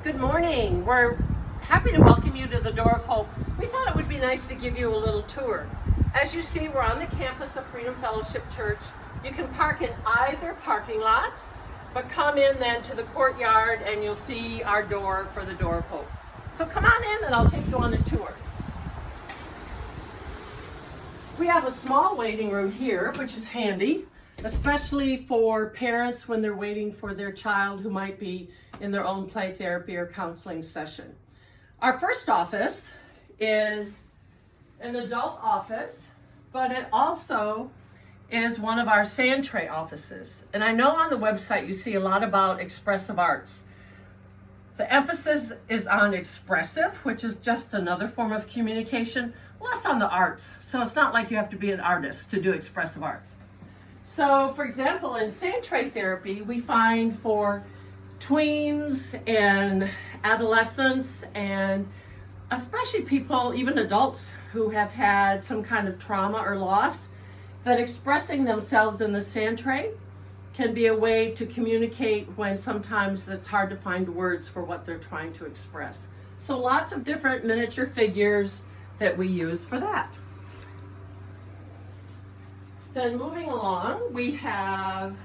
Good morning. We're happy to welcome you to the Door of Hope. We thought it would be nice to give you a little tour. As you see, we're on the campus of Freedom Fellowship Church. You can park in either parking lot, but come in then to the courtyard and you'll see our door for the Door of Hope. So come on in and I'll take you on a tour. We have a small waiting room here, which is handy, especially for parents when they're waiting for their child who might be in their own play therapy or counseling session. Our first office is an adult office, but it also is one of our sand tray offices. And I know on the website you see a lot about expressive arts. The emphasis is on expressive, which is just another form of communication, less on the arts. So it's not like you have to be an artist to do expressive arts. So, for example, in sand tray therapy, we find for tweens and adolescents and especially people, even adults who have had some kind of trauma or loss, that expressing themselves in the sand tray can be a way to communicate when sometimes it's hard to find words for what they're trying to express. So lots of different miniature figures that we use for that. Then moving along, we have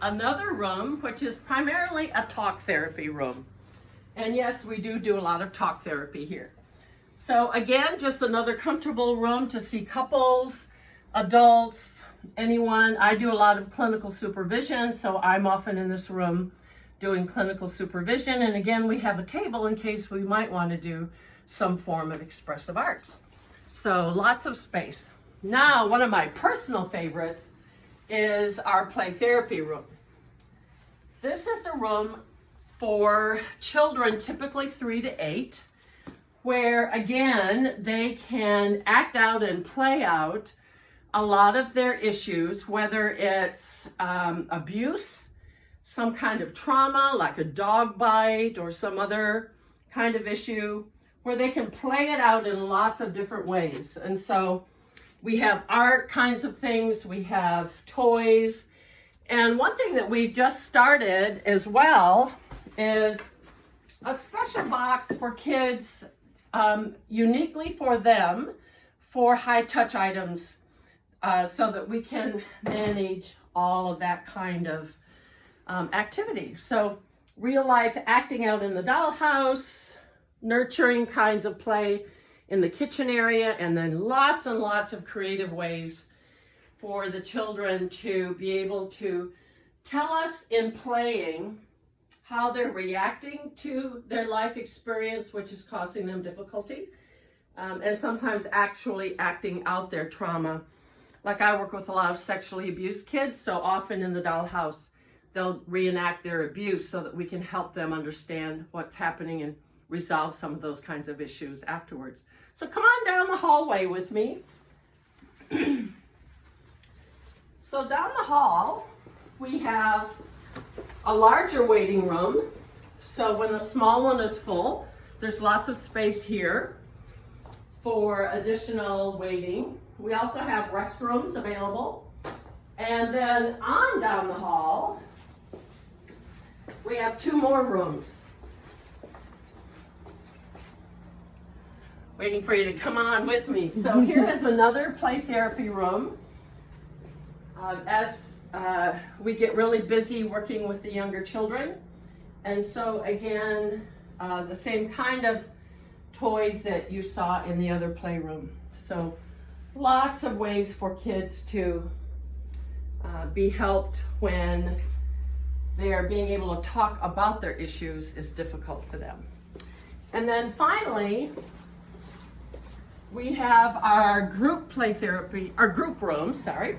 another room, which is primarily a talk therapy room. And yes, we do a lot of talk therapy here. So again, just another comfortable room to see couples, adults, anyone. I do a lot of clinical supervision, so I'm often in this room doing clinical supervision. And again, we have a table in case we might want to do some form of expressive arts. So lots of space. Now, one of my personal favorites is our play therapy room. This is a room for children, typically 3 to 8, where again, they can act out and play out a lot of their issues, whether it's abuse, some kind of trauma, like a dog bite or some other kind of issue, where they can play it out in lots of different ways. And so we have art kinds of things, we have toys, and one thing that we just started as well is a special box for kids, uniquely for them, for high-touch items, so that we can manage all of that kind of activity. So real life acting out in the dollhouse, nurturing kinds of play in the kitchen area, and then lots and lots of creative ways for the children to be able to tell us in playing how they're reacting to their life experience, which is causing them difficulty, and sometimes actually acting out their trauma. Like I work with a lot of sexually abused kids, so often in the dollhouse, they'll reenact their abuse so that we can help them understand what's happening and resolve some of those kinds of issues afterwards. So come on down the hallway with me. So down the hall, we have a larger waiting room. So when the small one is full, there's lots of space here for additional waiting. We also have restrooms available. And then on down the hall, we have 2 more rooms. Waiting for you to come on with me. So here is another play therapy room. As we get really busy working with the younger children. And so again, the same kind of toys that you saw in the other playroom. So lots of ways for kids to be helped when they are being able to talk about their issues is difficult for them. And then finally, we have our group play therapy, our group room, sorry.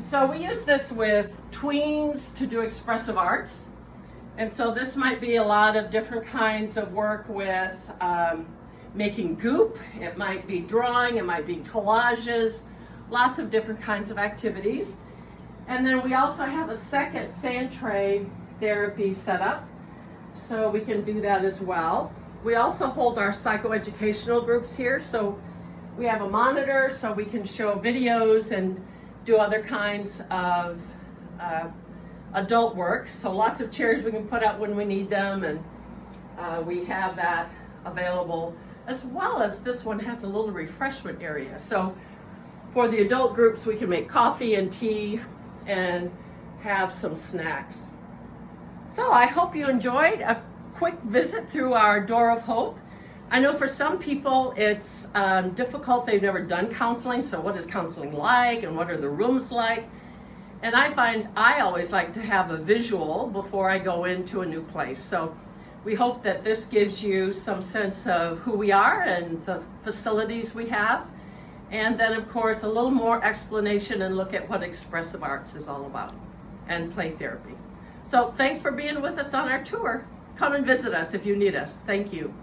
So we use this with tweens to do expressive arts. And so this might be a lot of different kinds of work with making goop. It might be drawing, it might be collages, lots of different kinds of activities. And then we also have a second sand tray therapy set up, so we can do that as well. We also hold our psychoeducational groups here, so we have a monitor so we can show videos and do other kinds of adult work. So lots of chairs we can put out when we need them, and we have that available, as well as this one has a little refreshment area. So for the adult groups, we can make coffee and tea and have some snacks. So I hope you enjoyed a quick visit through our Door of Hope. I know for some people it's difficult. They've never done counseling. So what is counseling like, and what are the rooms like? And I find I always like to have a visual before I go into a new place. So we hope that this gives you some sense of who we are and the facilities we have. And then, of course, a little more explanation and look at what expressive arts is all about, and play therapy. So thanks for being with us on our tour. Come and visit us if you need us. Thank you.